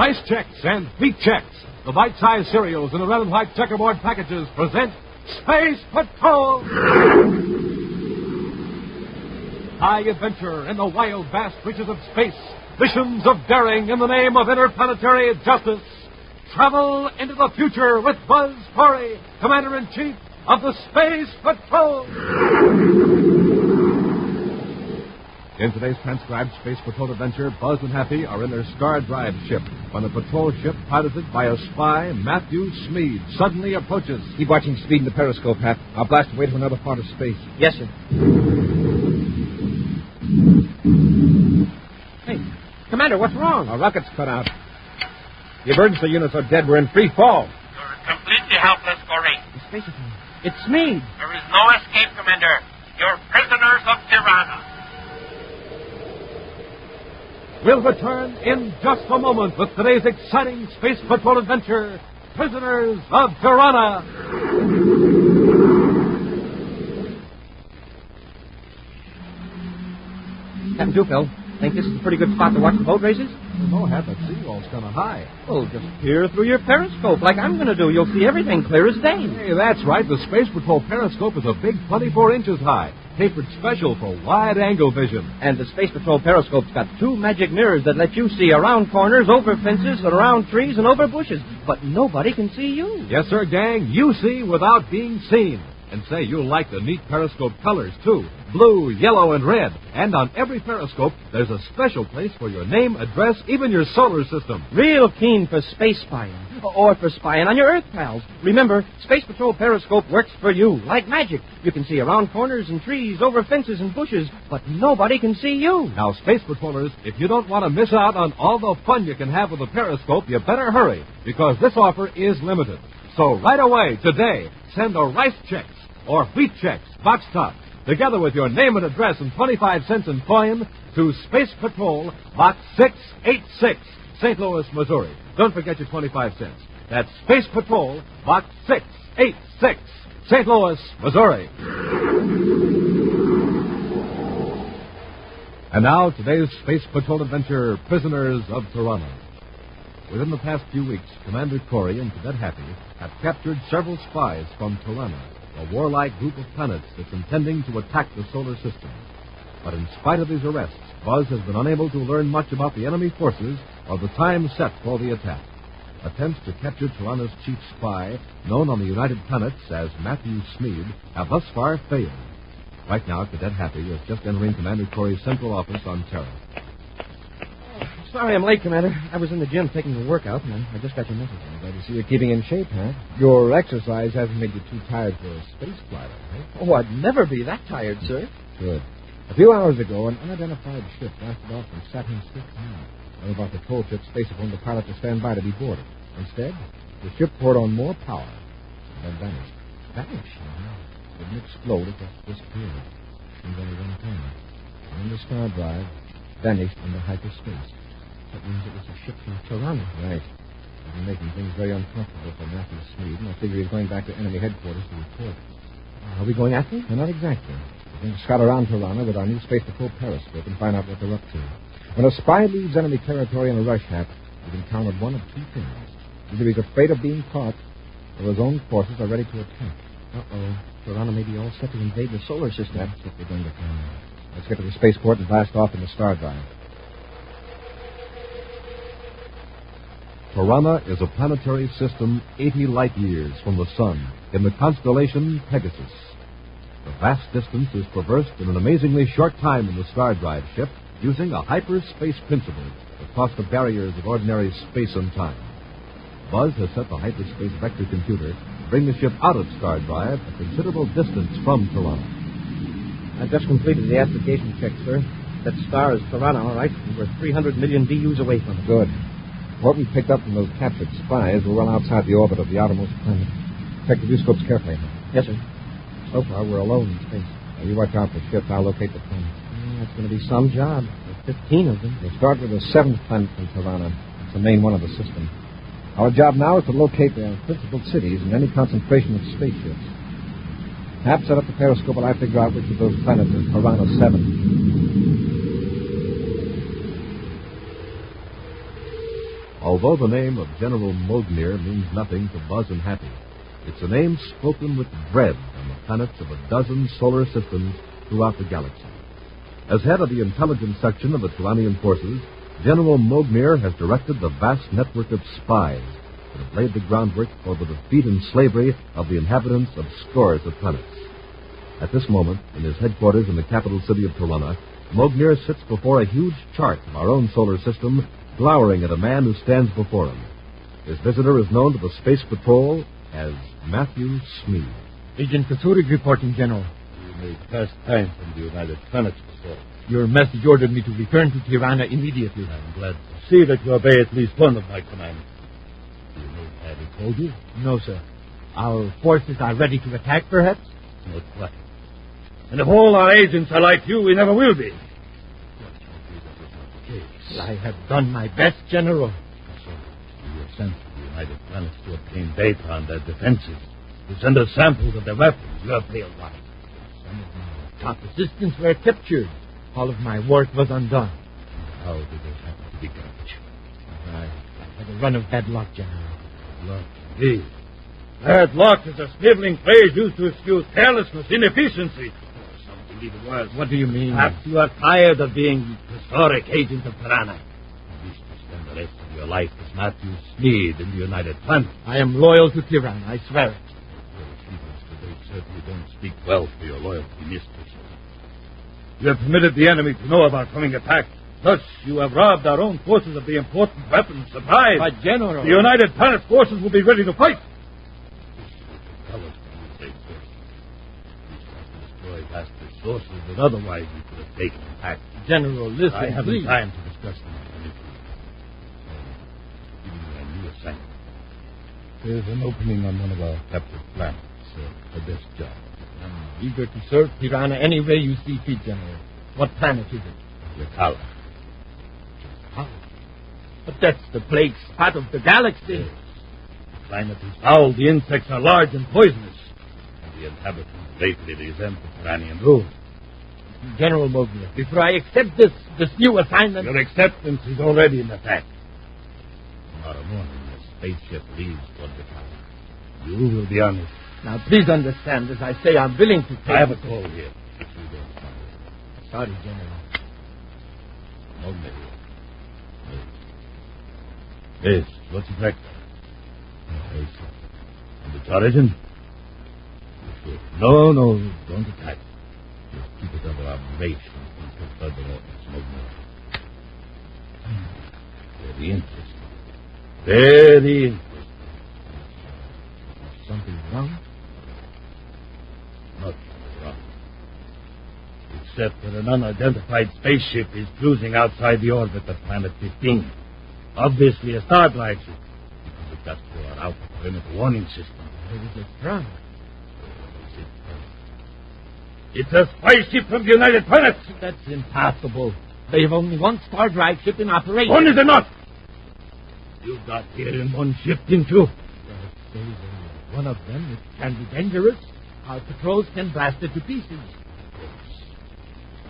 Rice Chex and Wheat Chex, the bite-sized cereals in the red and white checkerboard packages, present Space Patrol! High adventure in the wild, vast reaches of space. Missions of daring in the name of interplanetary justice. Travel into the future with Buzz Corry, Commander-In-Chief of the Space Patrol. In today's transcribed Space Patrol adventure, Buzz and Happy are in their Star Drive ship when a patrol ship piloted by a spy, Matthew Smead, suddenly approaches. Keep watching Speed in the periscope, Hap. I'll blast away to another part of space. Yes, sir. Hey, Commander, what's wrong? Our rocket's cut out. The emergency units are dead. We're in free fall. You're completely helpless, Corry. The space patrol. It's Smead. There is no escape, Commander. You're prisoners of Tiranna. We'll return in just a moment with today's exciting Space Patrol adventure, Prisoners of Tiranna. Captain Tupel, think this is a pretty good spot to watch the boat races? No, Hap, that seawall's kind of high. Oh, just peer through your periscope like I'm going to do. You'll see everything clear as day. Hey, that's right. The Space Patrol periscope is a big 24 inches high, tapered special for wide-angle vision. And the Space Patrol periscope's got 2 magic mirrors that let you see around corners, over fences, and around trees, and over bushes. But nobody can see you. Yes, sir, gang. You see without being seen. And say, you'll like the neat periscope colors, too. Blue, yellow, and red. And on every periscope, there's a special place for your name, address, even your solar system. Real keen for space spying. Or for spying on your Earth pals. Remember, Space Patrol periscope works for you, like magic. You can see around corners and trees, over fences and bushes, but nobody can see you. Now, Space Patrollers, if you don't want to miss out on all the fun you can have with the periscope, you better hurry, because this offer is limited. So right away, today, send a Rice Chex or Wheat Chex, box top, together with your name and address and 25 cents in coin to Space Patrol, Box 686, St. Louis, Missouri. Don't forget your 25 cents. That's Space Patrol, Box 686, St. Louis, Missouri. And now, today's Space Patrol adventure, Prisoners of Tiranna. Within the past few weeks, Commander Corry and Cadet Happy have captured several spies from Tiranna, a warlike group of planets that's intending to attack the solar system. But in spite of these arrests, Buzz has been unable to learn much about the enemy forces or the time set for the attack. Attempts to capture Tiranna's chief spy, known on the United Planets as Matthew Smead, have thus far failed. Right now, Cadet Happy is just entering Commander Corry's central office on Terra. Sorry I'm late, Commander. I was in the gym taking a workout, and I just got your message. I'm glad to see you're keeping in shape, huh? Your exercise hasn't made you too tired for a space flight, right? Oh, I'd never be that tired, sir. Good. A few hours ago, an unidentified ship blasted off from Saturn 6 now. One of our patrol ships Space warned the pilot to stand by to be boarded. Instead, the ship poured on more power and then vanished. Vanished? It didn't explode, it just disappeared. Seems only one thing. In the Star Drive, vanished into hyperspace. That means it was a ship from Tiranna. Right. I've been making things very uncomfortable for Matthew Smead, and I figure he's going back to enemy headquarters to report. Are we going after him? No, not exactly. We're going to scout around Tiranna with our new Space Patrol periscope and find out what they're up to. When a spy leaves enemy territory in a rush, Hap, we've encountered one of two things. Either he's afraid of being caught, or his own forces are ready to attack. Uh-oh. Tiranna may be all set to invade the solar system. That's what we're going to find. Let's get to the spaceport and blast off in the Star Drive. Tiranna is a planetary system 80 light years from the sun in the constellation Pegasus. The vast distance is traversed in an amazingly short time in the Star Drive ship using a hyperspace principle that cross the barriers of ordinary space and time. Buzz has set the hyperspace vector computer to bring the ship out of Star Drive a considerable distance from Tiranna. I've just completed the application check, sir. That star is Tiranna, all right. We're 300 million DUs away from it. Good. What we picked up from those captured spies will run outside the orbit of the outermost planet. Check the viewscopes carefully. Yes, sir. So far, we're alone in space. Now, you watch out for ships. I'll locate the planet. That's going to be some job. There's 15 of them. We'll start with the 7th planet from Tiranna. It's the main one of the system. Our job now is to locate the principal cities and any concentration of spaceships. Hap, set up the periscope while I figure out which of those planets is Tiranna 7. Although the name of General Mognir means nothing to Buzz and Happy, it's a name spoken with dread on the planets of a dozen solar systems throughout the galaxy. As head of the intelligence section of the Tirannian forces, General Mognir has directed the vast network of spies that have laid the groundwork for the defeat and slavery of the inhabitants of scores of planets. At this moment, in his headquarters in the capital city of Tiranna, Mognir sits before a huge chart of our own solar system, glowering at a man who stands before him. His visitor is known to the Space Patrol as Matthew Smead. Agent Kasurik reporting, General. You made fast time from the United Planets before. Your message ordered me to return to Tiranna immediately. I'm glad to see that you obey at least one of my commands. Do you know what Paddy told you? No, sir. Our forces are ready to attack, perhaps? Not quite. And if all our agents are like you, we never will be. I have done my best, General. So, you were sent to the United Planets to obtain data on their defenses, to send us samples of their weapons. You have failed right. Some of my top assistants were captured. All of my work was undone. How did they happen to be captured? I had a run of bad luck, General. Luck, indeed. Bad luck is a sniveling phrase used to excuse carelessness, inefficiency. Something even worse. What do you mean? Perhaps you are tired of being historic agent of Tiranna. You wish to spend the rest of your life as Matthew Smead in the United Planets. I am loyal to Tiranna, I swear it. Your achievements today certainly don't speak well for your loyalty, mistress. You have permitted the enemy to know of our coming attack. Thus, you have robbed our own forces of the important weapons supplies. But, General... The United Planet forces will be ready to fight. Tell us when you say first. We shall destroy vast resources that otherwise we could have taken back. General, listen, I haven't please. time to discuss them with you. Giving you a new assignment. There's an opening on one of our captured planets for this job. I'm eager to serve Tiranna any way you see fit, General. What planet is it? Yakala. But that's the plague spot of the galaxy. Yes. The climate is foul, the insects are large and poisonous, and the inhabitants greatly resent the Tirannian rule. General Mognir, before I accept this new assignment... Your acceptance is already in effect. Tomorrow morning, the spaceship leaves for Yakala. You will be on it. Now, please understand, as I say, I'm willing to take... I have a call here. If you don't come. Sorry, General. Mognir. Yes, what's the breakfast? Yes, sir. And its origin? No, don't attack. Just keep it under observation until further orders, Mognir. Very interesting. Very interesting. Something wrong? Nothing wrong. Except that an unidentified spaceship is cruising outside the orbit of Planet 15. Obviously a star drive ship, because it got through our Alpha Perimeter warning system. Where is it from? It's a spy ship from the United Planets. That's impossible. They have only one star drive ship in operation. One is enough. You got here in one ship, didn't you? Well, if there is only one of them, it can be dangerous. Our patrols can blast it to pieces. Of course.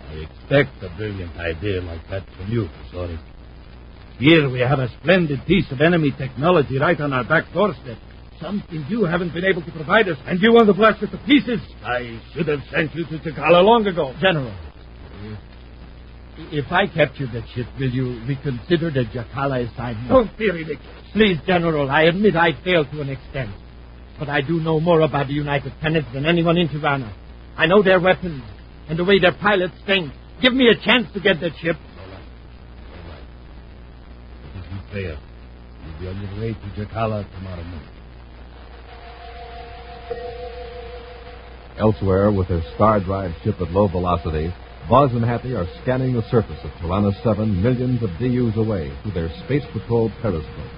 I expect a brilliant idea like that from you, Corry. Here we have a splendid piece of enemy technology right on our back doorstep. Something you haven't been able to provide us, and you want to blast it to pieces. I should have sent you to Yakala long ago. General, if I capture that ship, will you reconsider the Yakala assignment? Don't be ridiculous. Please, General, I admit I failed to an extent. But I do know more about the United Planets than anyone in Tiranna. I know their weapons and the way their pilots think. Give me a chance to get that ship. All right. But if you fail, you'll be on your way to Yakala tomorrow morning. Elsewhere, with their star drive ship at low velocity, Buzz and Happy are scanning the surface of Tiranna 7 millions of DUs away through their Space Patrol periscope.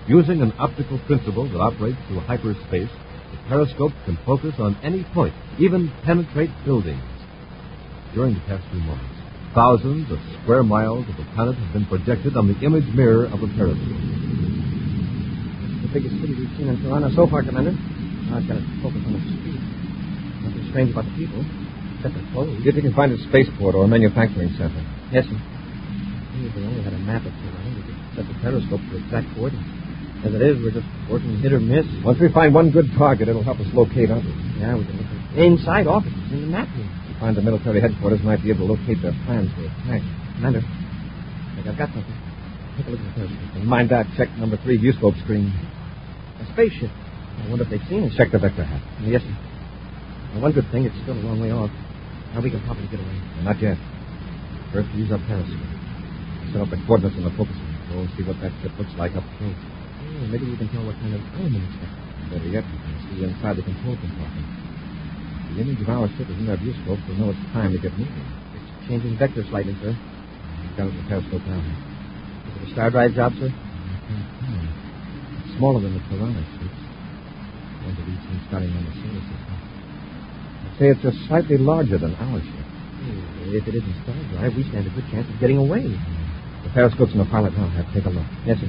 Using an optical principle that operates through hyperspace, the periscope can focus on any point, even penetrate buildings. During the past few moments, thousands of square miles of the planet have been projected on the image mirror of the periscope. The biggest city we've seen in Tiranna so far, Commander. Now I've got to focus on the street. Nothing strange about the people, except their clothes. See if you can find a spaceport or a manufacturing center. Yes, sir. If they only had a map of Tiranna, we could set the periscope to exact coordinates. As it is, we're just working hit or miss. Once we find one good target, it'll help us locate others. Yeah, we can look at inside offices in the map room. We find the military headquarters, might be able to locate their plans for attack. Commander, I think I've got something. Take a look at the periscope. And mind that, check number 3 viewscope screen. A spaceship. I wonder if they've seen it. Check the vector hat. Yes, sir. Now, one good thing, it's still a long way off. Now we can probably get away. Not yet. First, use our periscope. Set up the coordinates on the focus ring. We'll see what that ship looks like up close. Oh, maybe we can tell what kind of element it's got. Better yet, we can see inside the control compartment. The image of our ship is in our viewscope, so know it's time to get moving. It's changing vector slightly, sir. We've got the periscope now. Is it a star drive job, sir? It's smaller than the Tiranna ship. One of these things starting on the solar system. I'd say it's just slightly larger than our ship. If it isn't star drive, we stand a good chance of getting away. The periscope's in the pilot now. Have to take a look. Yes, sir.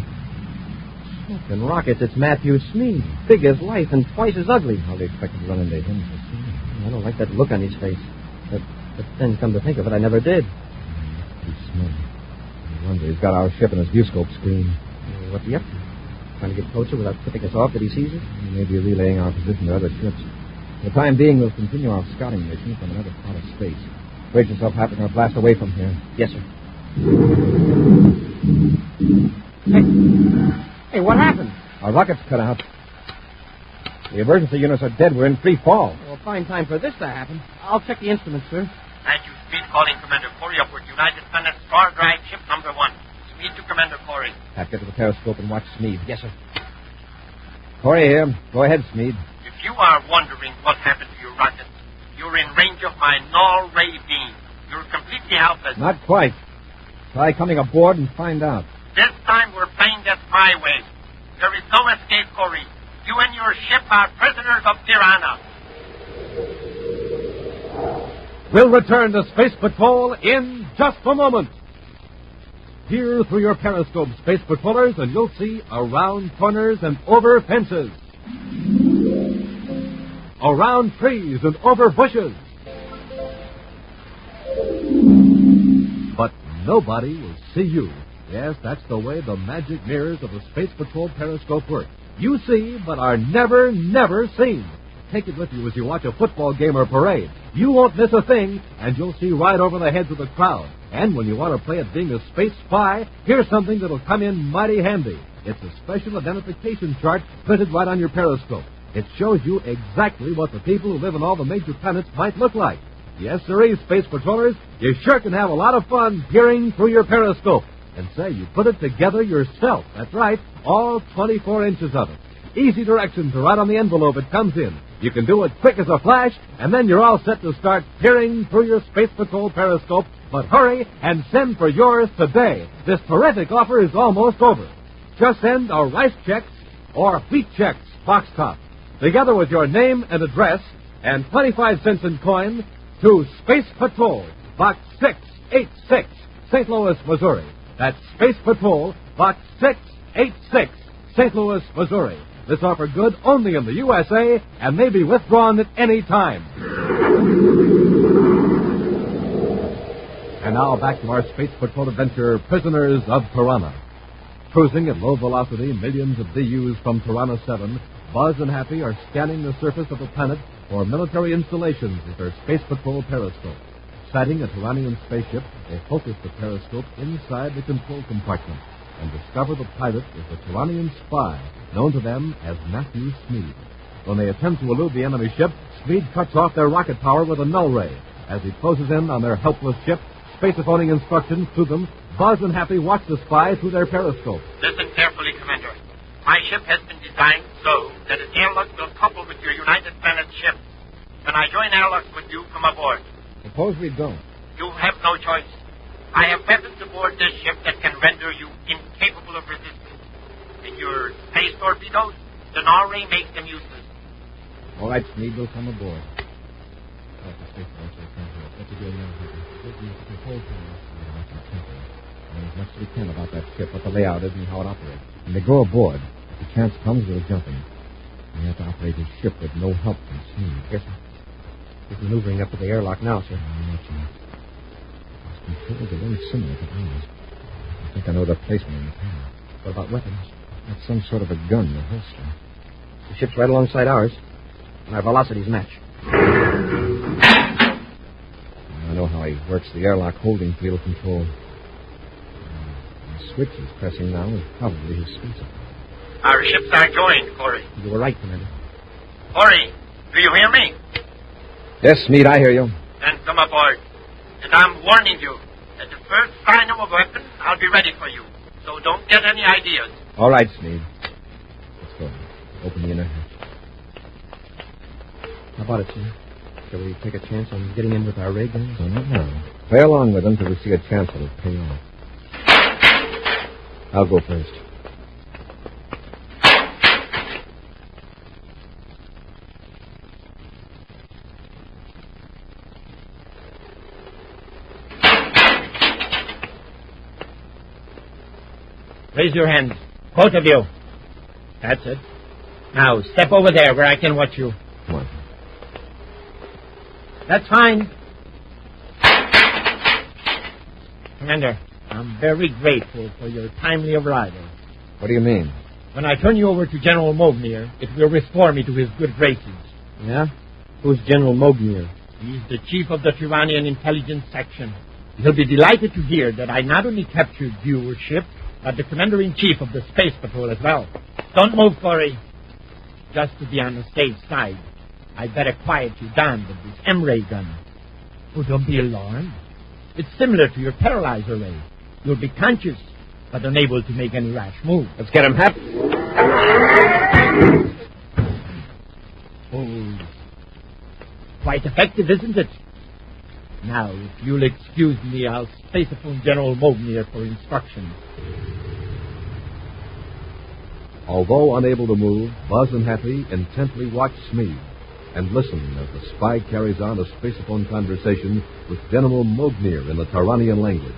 And rockets, it's Matthew Smead. Big as life and twice as ugly. How they expected to run into him so soon. I don't like that look on his face. But then, come to think of it, I never did. He's smug. No wonder he's got our ship in his viewscope screen. What's he up to? Trying to get closer without tipping us off that he sees us? Maybe relaying our position to other ships. For the time being, we'll continue our scouting mission from another part of space. Brace yourself, Hap, we're going to blast away from here. Yes, sir. Hey, what happened? Our rocket's cut out. The emergency units are dead. We're in free fall. Well, fine time for this to happen. I'll check the instruments, sir. Matthew Speed calling Commander Corry upward. United Planet Star Drive ship number 1. Speed to Commander Corry. Hap, get to the periscope and watch Smead. Yes, sir. Corey here. Go ahead, Smead. If you are wondering what happened to your rocket, you're in range of my null ray beam. You're completely helpless. Not quite. Try coming aboard and find out. This time we're playing this my way. There is no escape, Corry. You and your ship are prisoners of Tiranna. We'll return to Space Patrol in just a moment. Peer through your periscope, Space Patrollers, and you'll see around corners and over fences. Around trees and over bushes. But nobody will see you. Yes, that's the way the magic mirrors of the Space Patrol periscope work. You see, but are never, never seen. Take it with you as you watch a football game or parade. You won't miss a thing, and you'll see right over the heads of the crowd. And when you want to play at being a space spy, here's something that'll come in mighty handy. It's a special identification chart printed right on your periscope. It shows you exactly what the people who live on all the major planets might look like. Yes, sirree, Space Patrollers, you sure can have a lot of fun peering through your periscope. And say, you put it together yourself. That's right, all 24 inches of it. Easy directions are right on the envelope it comes in. You can do it quick as a flash, and then you're all set to start peering through your Space Patrol periscope. But hurry and send for yours today. This terrific offer is almost over. Just send a Rice Chex or Wheat Chex box top, together with your name and address, and 25 cents in coin, to Space Patrol, Box 686, St. Louis, Missouri. That's Space Patrol, Box 686, St. Louis, Missouri. This offer good only in the USA and may be withdrawn at any time. And now back to our Space Patrol adventure, Prisoners of Tiranna. Cruising at low velocity, millions of DUs from Tiranna 7, Buzz and Happy are scanning the surface of the planet for military installations with their Space Patrol periscope. Sighting a Tyrannian spaceship, they focus the periscope inside the control compartment and discover the pilot is a Tyrannian spy known to them as Matthew Smead. When they attempt to elude the enemy ship, Smead cuts off their rocket power with a null ray. As he closes in on their helpless ship, spacophoning instructions to them, Buzz and Happy watch the spy through their periscope. Listen carefully, Commander. My ship has been designed so that its airlock will couple with your United Planet ship. When I join airlock with you, come aboard. Suppose we don't. You have no choice. I have weapons aboard this ship that can render you incapable of resistance. In your space torpedoes, the null ray makes them useless. All right, Smead, we'll come aboard. As much as we can about that ship, what the layout is and how it operates. When they go aboard, if the chance comes, we'll jump in. We have to operate his ship with no help from Smead. Yes, sir. He's maneuvering up to the airlock now, sir. Not yet. His controls are very similar to ours. I think I know their placement in the panel. What about weapons? That's some sort of a gun in a holster. The ship's right alongside ours. And our velocities match. I know how he works the airlock holding field control. The switch he's pressing now is probably his spacer. Our ships are joined, Corry. You were right, Commander. Corry, do you hear me? Yes, Smeed, I hear you. Then come aboard. And I'm warning you, at the first sign of a weapon, I'll be ready for you. So don't get any ideas. All right, Smeed. Let's go. Open the inner hatch. How about it, sir? Shall we take a chance on getting in with our ray guns? No, not now. Play along with them till we see a chance it'll pay off. I'll go first. Raise your hands. Both of you. That's it. Now, step over there where I can watch you. Come on. That's fine. Commander, I'm very grateful for your timely arrival. What do you mean? When I turn you over to General Mognier, it will restore me to his good graces. Yeah? Who's General Mognier? He's the chief of the Tyrannian intelligence section. He'll be delighted to hear that I not only captured your ship, but the Commander-In-Chief of the Space Patrol as well. Don't move, Corry. Just to be on the safe side, I'd better quiet you down with this M-ray gun. Oh, don't be alarmed. It's similar to your paralyzer ray. You'll be conscious, but unable to make any rash move. Let's get him happy. Oh, quite effective, isn't it? Now, if you'll excuse me, I'll spacephone General Mognier for instructions. Although unable to move, Buzz and Happy intently watch Smeed and listen as the spy carries on a spacephone conversation with General Mognier in the Tyrannian language.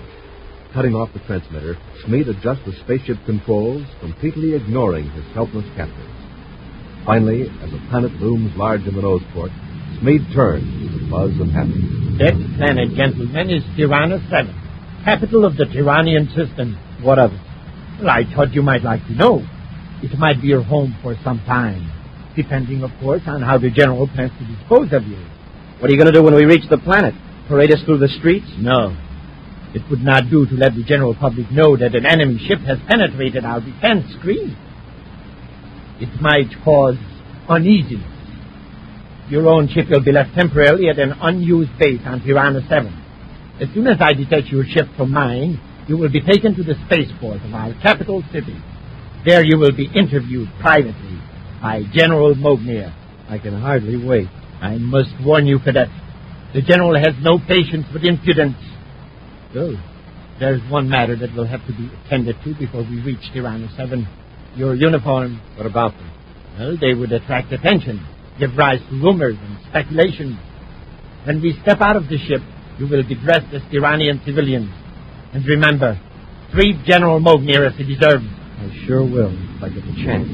Cutting off the transmitter, Smeed adjusts the spaceship controls, completely ignoring his helpless captors. Finally, as the planet looms large in the nose port, Smeed turns to Buzz and Happy. That planet, gentlemen, is Tiranna 7, capital of the Tyrannian system. What of it? Well, I thought you might like to know. It might be your home for some time, depending, of course, on how the General plans to dispose of you. What are you going to do when we reach the planet? Parade us through the streets? No. It would not do to let the general public know that an enemy ship has penetrated our defense screen. It might cause uneasiness. Your own ship will be left temporarily at an unused base on Tiranna 7. As soon as I detach your ship from mine, you will be taken to the spaceport of our capital city. There you will be interviewed privately by General Mognier. I can hardly wait. I must warn you, Cadet. The General has no patience with impudence. Well, there's one matter that will have to be attended to before we reach Tiranna 7. Your uniform. What about them? Well, they would attract attention, give rise to rumors and speculation. When we step out of the ship, you will be dressed as Tyrannian civilians. And remember, treat General Mognier as he deserves. I sure will, if I get the chance.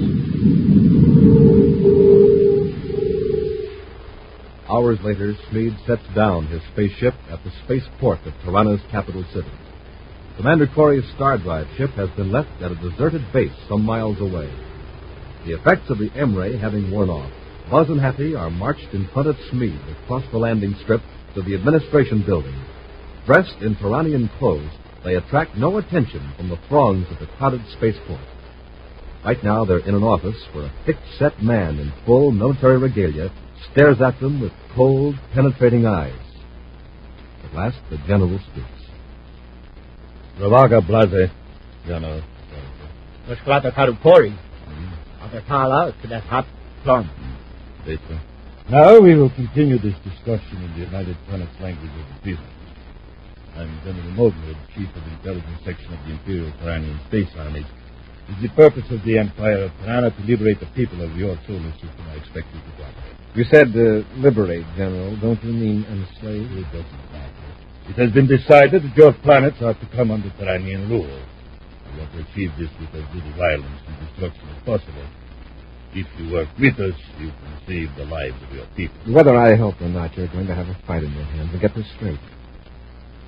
Hours later, Smeed sets down his spaceship at the spaceport of Tiranna's capital city. Commander Corry's star drive ship has been left at a deserted base some miles away. The effects of the M-ray having worn off, Buzz and Happy are marched in front of Smeed across the landing strip to the administration building. Dressed in Tyrannian clothes, they attract no attention from the throngs of the crowded spaceport. Right now, they're in an office where a thick-set man in full military regalia stares at them with cold, penetrating eyes. At last, the general speaks. Ravaga Blase, General. Musculata Karupori. Avatala, Cadet Happy. Later. Now we will continue this discussion in the United Planets language of the people. I'm General Mognier, Chief of the Intelligence Section of the Imperial Tyrannian Space Army. It's the purpose of the Empire of Tiranna to liberate the people of your solar system. I expect you to cooperate. You said liberate, General. Don't you mean enslave? It doesn't matter. It has been decided that your planets are to come under Tyrannian rule. We want to achieve this with as little violence and destruction as possible. If you work with us, you can save the lives of your people. Whether I help or not, you're going to have a fight in your hands. And get this straight.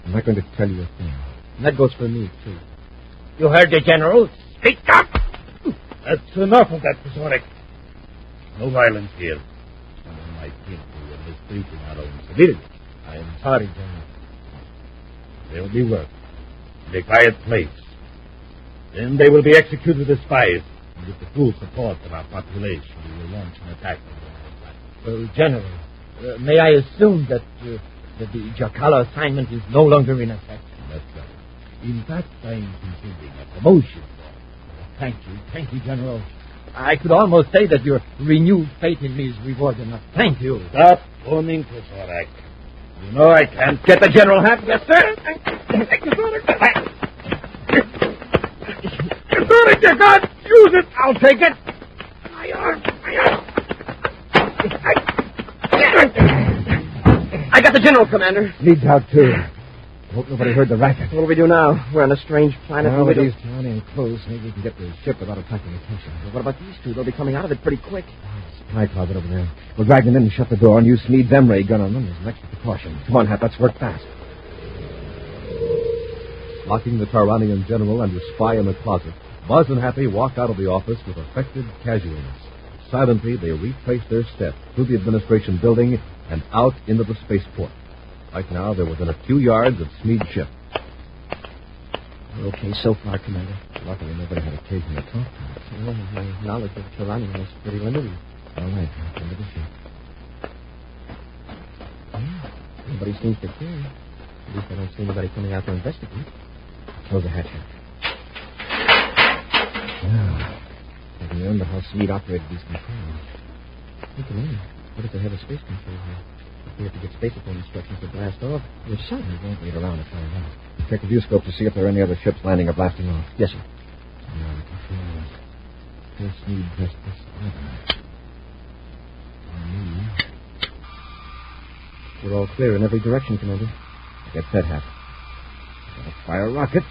I'm not going to tell you a thing. And that goes for me, too. You heard the General. Speak up! That's enough of that, Professor. No violence here. Someone might think we were mistreating our own civilians. I am sorry, General. There will be work in a quiet place. Then they will be executed as spies. And with the full support of our population, we will launch an attack on them. General, may I assume that the Jakala assignment is no longer in effect? That's right. In fact, I'm considering a promotion. Thank you, General. I could almost say that your renewed faith in me is reward enough. Thank you. Stop phoning, Professor. You know I can't Get the general hat. Yes, sir. Thank you, sir. You can't use it. I'll take it. My arm. I got the general, Commander. Needs out, too. I hope nobody heard the racket. What do we do now? We're on a strange planet. Well, with these Tirannian clothes, maybe we can get the ship without attracting attention. Well, what about these two? They'll be coming out of it pretty quick. Spy closet over there. We'll drag them in and shut the door and use Smeed's M-ray gun on them as an extra precaution. Come on, Hap, let's work fast. Locking the Tyrannian general and his spy in the closet, Buzz and Happy walk out of the office with affected casualness. Silently, they retrace their steps through the administration building and out into the spaceport. Right now, they're within a few yards of Smeed's ship. We're okay so far, Commander. Luckily, nobody had occasion to talk to us. Well, my knowledge of Tiranna is pretty limited. All right, into the ship. Yeah, nobody seems to care. At least I don't see anybody coming out to investigate. Close the hatch. Now, I can remember how Smeed operated these controls. Hey, Commander, what if they have a space control here? If we have to get spacephone instructions to blast off, we're shot. We won't wait around to find out. Check the viewscope to see if there are any other ships landing or blasting off. Yes, sir. Now, the controls. Here's Smeed pressed this button. We're all clear in every direction, Commander. Get set, Hap. Gotta fire a rocket.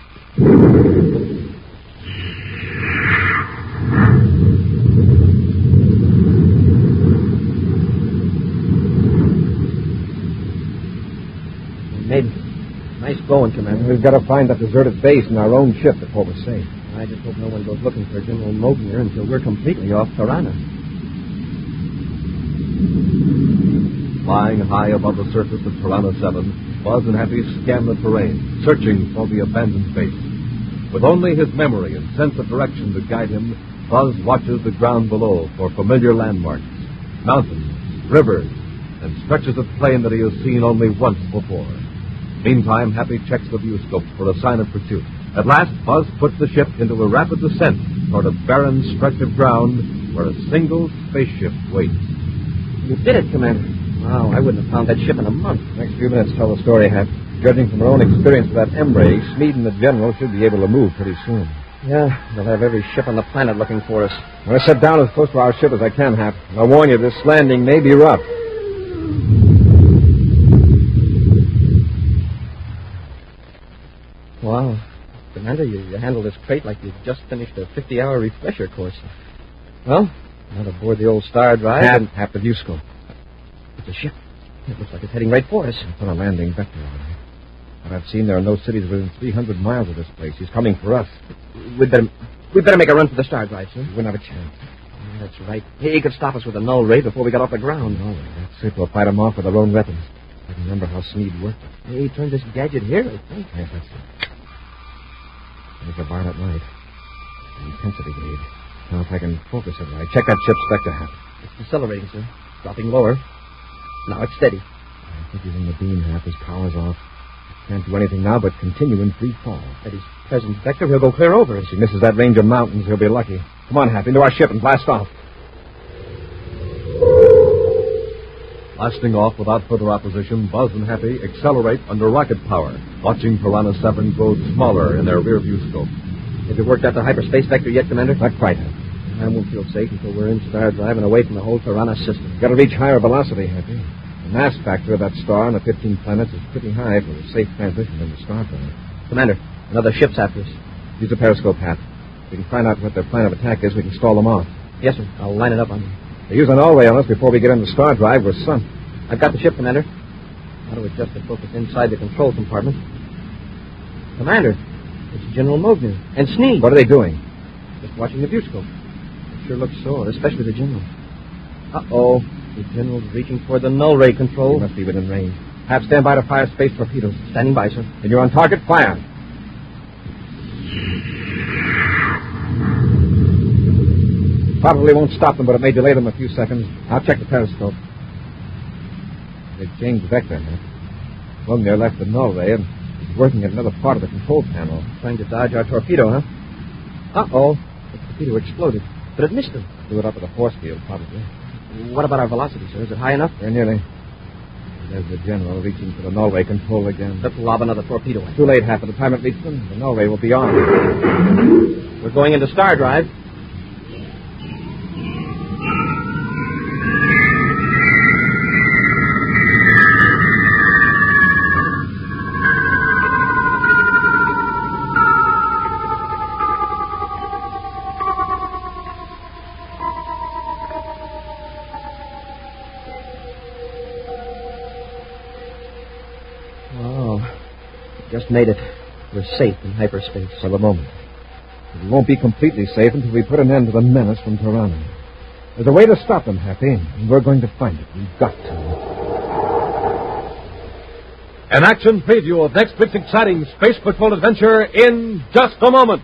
Made it. Nice going, Commander. We've got to find that deserted base in our own ship before we're safe. I just hope no one goes looking for General Mogner until we're completely off Tiranna. Flying high above the surface of Tiranna 7, Buzz and Happy scan the terrain, searching for the abandoned base. With only his memory and sense of direction to guide him, Buzz watches the ground below for familiar landmarks, mountains, rivers, and stretches of plain that he has seen only once before. Meantime, Happy checks the viewscope for a sign of pursuit. At last, Buzz puts the ship into a rapid descent toward a barren stretch of ground where a single spaceship waits. You did it, Commander. Wow, I wouldn't have found that ship in a month. Next few minutes tell the story, Hap. Judging from our own experience with that M-ray, Smeed and the General should be able to move pretty soon. Yeah, they'll have every ship on the planet looking for us. I'm going to set down as close to our ship as I can, Hap. And I'll warn you, this landing may be rough. Wow. Commander, you handled this crate like you just finished a 50-hour refresher course. Well, not aboard the old star drive. Hap the viewscope. It's a ship. It looks like it's heading right for us. It's on a landing vector over there. What I've seen, there are no cities within 300 miles of this place. He's coming for us. We'd better make a run for the star drive, sir. We wouldn't have a chance. Yeah, that's right. He could stop us with a null ray before we got off the ground. No, that's it. We'll fight him off with our own weapons. I can remember how Smeed worked it. He turned this gadget here, I think. Yes, that's it. There's a violet light. An intensity gauge. Now, if I can focus it right. Check that ship's vector, Hap. It's decelerating, sir. Dropping lower. Now it's steady. I think he's in the beam, Hap. His power's off. Can't do anything now but continue in free fall. At his present vector, he'll go clear over us. If he misses that range of mountains, he'll be lucky. Come on, Hap, into our ship and blast off. Blasting off without further opposition, Buzz and Happy accelerate under rocket power, watching Tiranna 7 grow smaller in their rear view scope. Have you worked out the hyperspace vector yet, Commander? Not quite, Hap. I won't feel safe until we're in star drive and away from the whole Tiranna system. You've got to reach higher velocity, Happy. The mass factor of that star and the 15 planets is pretty high for a safe transition into star drive. Commander, another ship's after us. Use a periscope, Hap. If we can find out what their plan of attack is, we can stall them off. Yes, sir. I'll line it up on you. They use an all-ray on us before we get into star drive. We're sunk. I've got the ship, Commander. How to adjust the focus inside the control compartment. Commander, it's General Mogner and Sneed. What are they doing? Just watching the viewscope. It sure looks sore, especially the general. Uh-oh. The general's reaching for the null ray control. You must be within range. Have stand by to fire space torpedoes. Standing by, sir. When you're on target, fire. Probably won't stop them, but it may delay them a few seconds. I'll check the periscope. They've changed vector, huh? One there left the null ray and is working at another part of the control panel. Trying to dodge our torpedo, huh? Uh-oh. The torpedo exploded, but it missed him. Blew it up with a force field, probably. What about our velocity, sir? Is it high enough? Very nearly. There's the general reaching for the null ray control again. Let's lob another torpedo in. Too late, half of the time it reaches them. The null ray will be on. We're going into star drive. Just made it. We're safe in hyperspace. For the moment. It won't be completely safe until we put an end to the menace from Tiranna. There's a way to stop them, Happy, and we're going to find it. We've got to. An action preview of next week's exciting Space Patrol adventure in just a moment.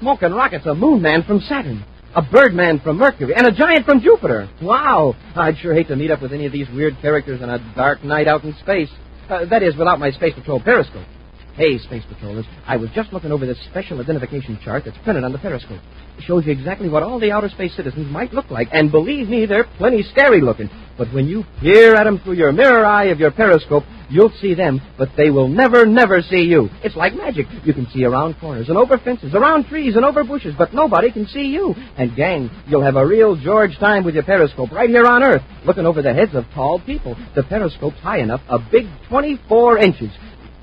Smoking rockets, a moon man from Saturn, a bird man from Mercury, and a giant from Jupiter. Wow! I'd sure hate to meet up with any of these weird characters on a dark night out in space. That is, without my Space Patrol periscope. Hey, Space Patrollers, I was just looking over this special identification chart that's printed on the periscope. It shows you exactly what all the outer space citizens might look like, and believe me, they're plenty scary looking. But when you peer at them through your mirror eye of your periscope, you'll see them, but they will never, never see you. It's like magic. You can see around corners and over fences, around trees and over bushes, but nobody can see you. And, gang, you'll have a real George time with your periscope right here on Earth, looking over the heads of tall people. The periscope's high enough, a big 24 inches.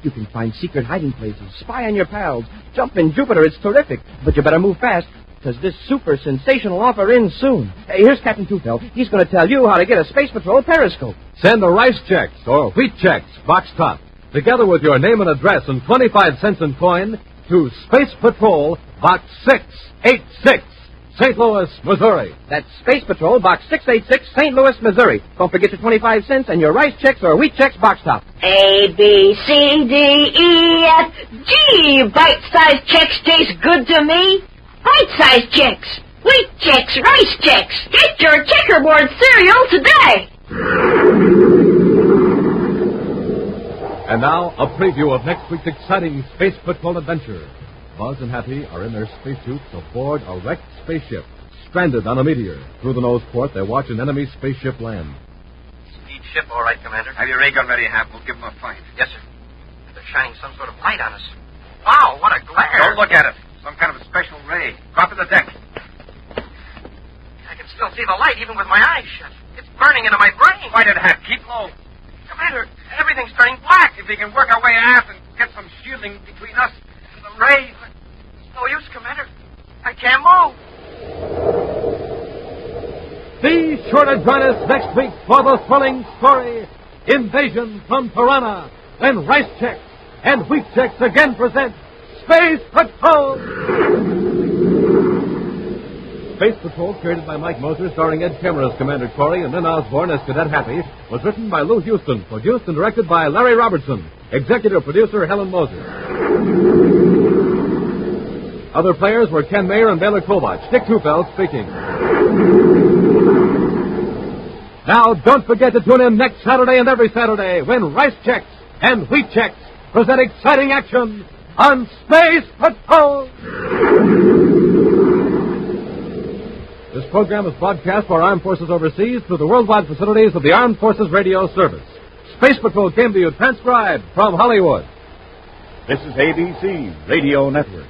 You can find secret hiding places, spy on your pals, jump in Jupiter. It's terrific. But you better move fast, because this super sensational offer ends soon. Hey, here's Captain Tufeld. He's going to tell you how to get a Space Patrol periscope. Send the rice checks or wheat checks, box top, together with your name and address and 25 cents in coin to Space Patrol, Box 686, St. Louis, Missouri. That's Space Patrol, Box 686, St. Louis, Missouri. Don't forget your 25 cents and your rice checks or wheat checks box top. A, B, C, D, E, F, G. Bite-sized checks taste good to me. Bite-sized checks, wheat checks, rice checks. Get your checkerboard cereal today. And now, a preview of next week's exciting Space Patrol adventure. Buzz and Happy are in their spacesuits aboard a wrecked spaceship, stranded on a meteor. Through the nose port, they watch an enemy spaceship land. Speed ship, all right, Commander. Have your ray gun ready, Hap. We'll give them a fight. Yes, sir. They're shining some sort of light on us. Wow, what a glare. Don't look at it. Some kind of a special ray. Drop to the deck. I can still see the light even with my eyes shut. It's burning into my brain. Fight it, Hap. Keep low. Commander, everything's turning black. If we can work our way aft and get some shielding between us and the rays. It's no use, Commander. I can't move. Be sure to join us next week for the thrilling story, Invasion from Tiranna, when Rice Checks and Wheat Checks again present Space Patrol! Space Patrol, created by Mike Moser, starring Ed Kemmer as Commander Corry and Lynn Osborne as Cadet Happy, was written by Lou Houston, produced and directed by Larry Robertson, executive producer Helen Moser. Other players were Ken Mayer and Baylor Kovach. Dick Tufeld speaking. Now, don't forget to tune in next Saturday and every Saturday when Rice Checks and Wheat Checks present exciting action on Space Patrol! This program is broadcast for Armed Forces overseas through the worldwide facilities of the Armed Forces Radio Service. Space Patrol came to you transcribed from Hollywood. This is ABC Radio Network.